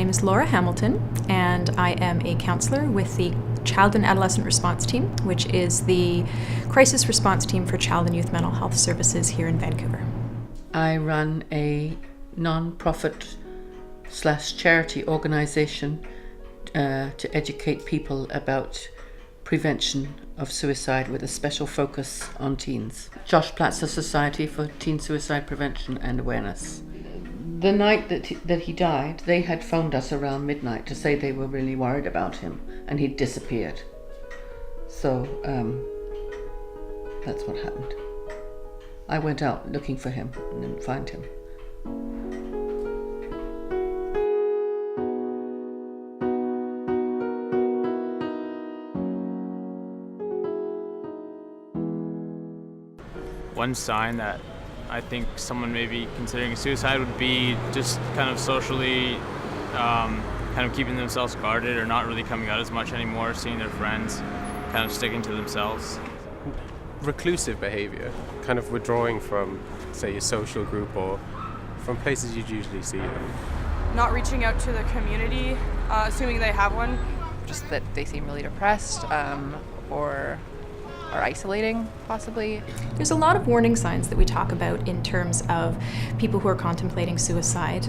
name is Laura Hamilton, and I am a counselor with the Child and Adolescent Response Team, which is the crisis response team for child and youth mental health services here in Vancouver. I run a non-profit / charity organisation to educate people about prevention of suicide with a special focus on teens. Josh Platzer Society for Teen Suicide Prevention and Awareness. The night that he died, they had phoned us around midnight to say they were really worried about him and he'd disappeared. So that's what happened. I went out looking for him and didn't find him. One sign that I think someone may be considering suicide would be just kind of socially kind of keeping themselves guarded or not really coming out as much anymore, seeing their friends, kind of sticking to themselves. Reclusive behavior, kind of withdrawing from, say, your social group or from places you'd usually see them. Not reaching out to the community, assuming they have one. Just that they seem really depressed or are isolating, possibly. There's a lot of warning signs that we talk about in terms of people who are contemplating suicide.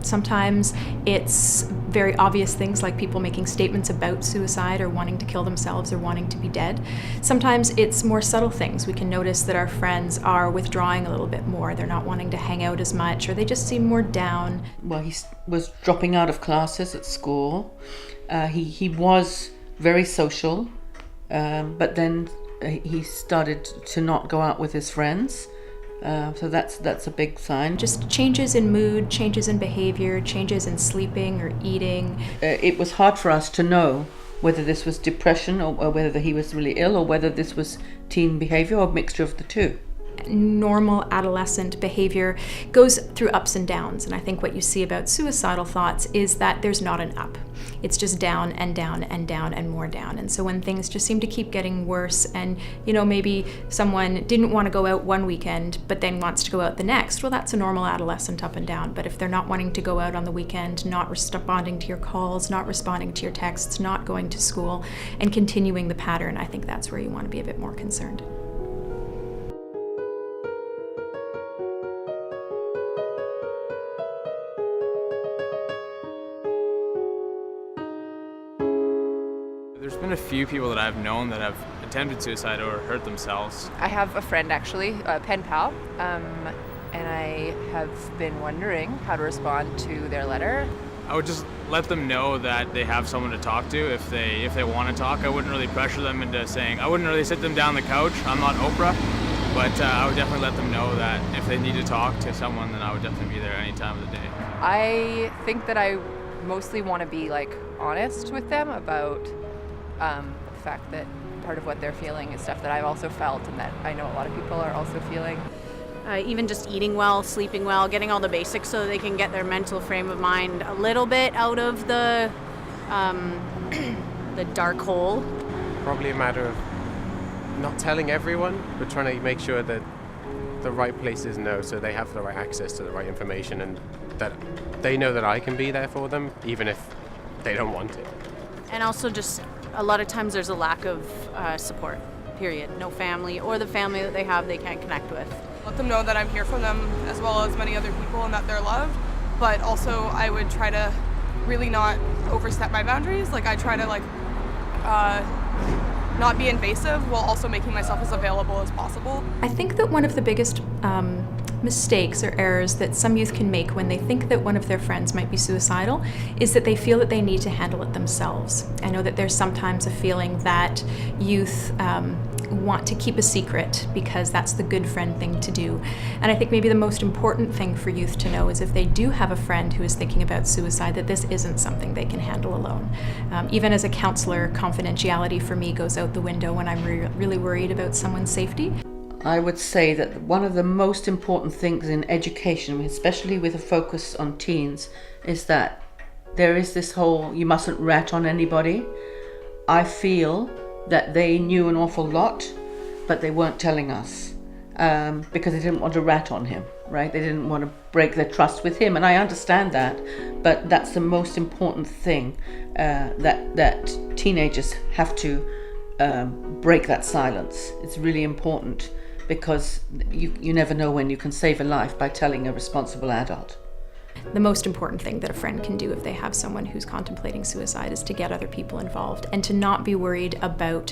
Sometimes it's very obvious things like people making statements about suicide or wanting to kill themselves or wanting to be dead. Sometimes it's more subtle things. We can notice that our friends are withdrawing a little bit more. They're not wanting to hang out as much, or they just seem more down. Well, he was dropping out of classes at school. He was very social, but then he started to not go out with his friends, so that's a big sign. Just changes in mood, changes in behavior, changes in sleeping or eating. It was hard for us to know whether this was depression or whether he was really ill or whether this was teen behavior or a mixture of the two. Normal adolescent behavior goes through ups and downs, and I think what you see about suicidal thoughts is that there's not an up. It's just down and down and down and more down. And so when things just seem to keep getting worse, and maybe someone didn't want to go out one weekend but then wants to go out the next, well, that's a normal adolescent up and down. But if they're not wanting to go out on the weekend, not responding to your calls, not responding to your texts, not going to school, and continuing the pattern, I think that's where you want to be a bit more concerned. There's been a few people that I've known that have attempted suicide or hurt themselves. I have a friend actually, a pen pal, and I have been wondering how to respond to their letter. I would just let them know that they have someone to talk to if they want to talk. I wouldn't really pressure them into saying, I wouldn't really sit them down on the couch. I'm not Oprah, but I would definitely let them know that if they need to talk to someone, then I would definitely be there any time of the day. I think that I mostly want to be honest with them about the fact that part of what they're feeling is stuff that I've also felt and that I know a lot of people are also feeling. Even just eating well, sleeping well, getting all the basics so they can get their mental frame of mind a little bit out of the dark hole. Probably a matter of not telling everyone, but trying to make sure that the right places know so they have the right access to the right information and that they know that I can be there for them even if they don't want it. And also just a lot of times there's a lack of support, period. No family, or the family that they have they can't connect with. Let them know that I'm here for them as well as many other people and that they're loved, but also I would try to really not overstep my boundaries. I try to not be invasive while also making myself as available as possible. I think that one of the biggest mistakes or errors that some youth can make when they think that one of their friends might be suicidal is that they feel that they need to handle it themselves. I know that there's sometimes a feeling that youth want to keep a secret because that's the good friend thing to do. And I think maybe the most important thing for youth to know is if they do have a friend who is thinking about suicide, that this isn't something they can handle alone. Even as a counselor, confidentiality for me goes out the window when I'm really worried about someone's safety. I would say that one of the most important things in education, especially with a focus on teens, is that there is this whole, you mustn't rat on anybody. I feel that they knew an awful lot, but they weren't telling us. because they didn't want to rat on him, right? They didn't want to break their trust with him, and I understand that, but that's the most important thing, that teenagers have to break that silence. It's really important, because you never know when you can save a life by telling a responsible adult. The most important thing that a friend can do if they have someone who's contemplating suicide is to get other people involved and to not be worried about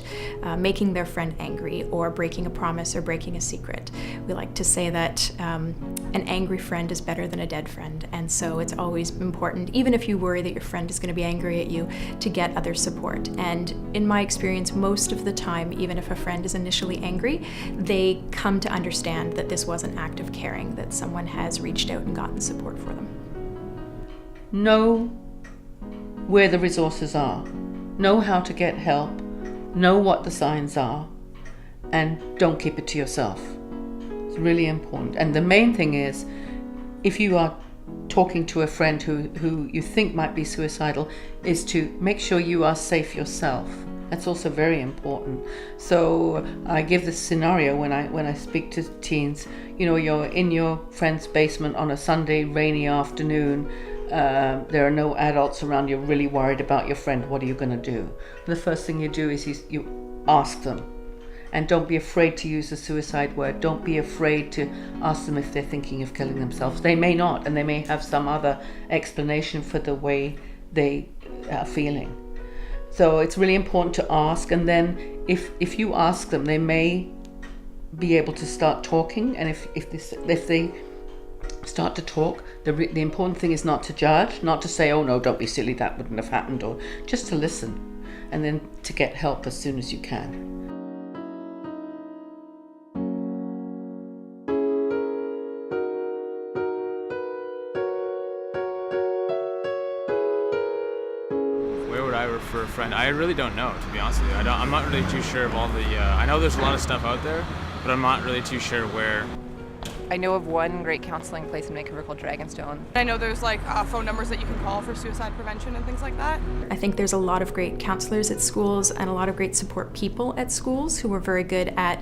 making their friend angry or breaking a promise or breaking a secret. We like to say that an angry friend is better than a dead friend, and so it's always important, even if you worry that your friend is going to be angry at you, to get other support. And in my experience, most of the time, even if a friend is initially angry, they come to understand that this was an act of caring, that someone has reached out and gotten support for them. Know where the resources are, know how to get help, know what the signs are, and don't keep it to yourself. It's really important. And the main thing is, if you are talking to a friend who you think might be suicidal, is to make sure you are safe yourself. That's also very important. So I give this scenario when I speak to teens. You're in your friend's basement on a Sunday rainy afternoon. There are no adults around. You're really worried about your friend. What are you going to do? And the first thing you do is you ask them, and don't be afraid to use the suicide word. Don't be afraid to ask them if they're thinking of killing themselves. They may not, and they may have some other explanation for the way they are feeling. So it's really important to ask, and then if you ask them, they may be able to start talking, and if they start to talk, the important thing is not to judge, not to say, oh no, don't be silly, that wouldn't have happened, or just to listen, and then to get help as soon as you can. Where would I refer a friend? I really don't know, to be honest with you. I'm not really too sure of all the, I know there's a lot of stuff out there, but I'm not really too sure where. I know of one great counseling place in Vancouver called Dragonstone. I know there's phone numbers that you can call for suicide prevention and things like that. I think there's a lot of great counselors at schools and a lot of great support people at schools who are very good at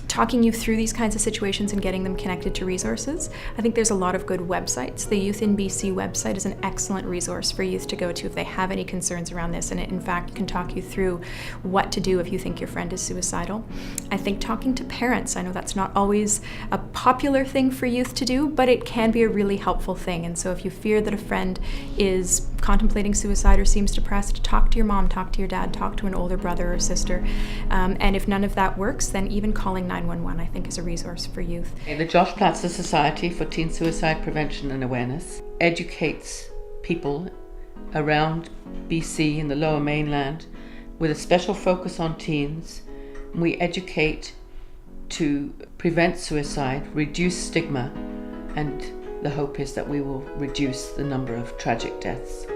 talking you through these kinds of situations and getting them connected to resources. I think there's a lot of good websites. The Youth in BC website is an excellent resource for youth to go to if they have any concerns around this, and it in fact can talk you through what to do if you think your friend is suicidal. I think talking to parents, I know that's not always a popular thing for youth to do, but it can be a really helpful thing. And so if you fear that a friend is contemplating suicide or seems depressed, talk to your mom, talk to your dad, talk to an older brother or sister. And if none of that works, then even calling 911 I think is a resource for youth. The Josh Platzer Society for Teen Suicide Prevention and Awareness educates people around BC and the Lower Mainland with a special focus on teens. We educate to prevent suicide, reduce stigma, and the hope is that we will reduce the number of tragic deaths.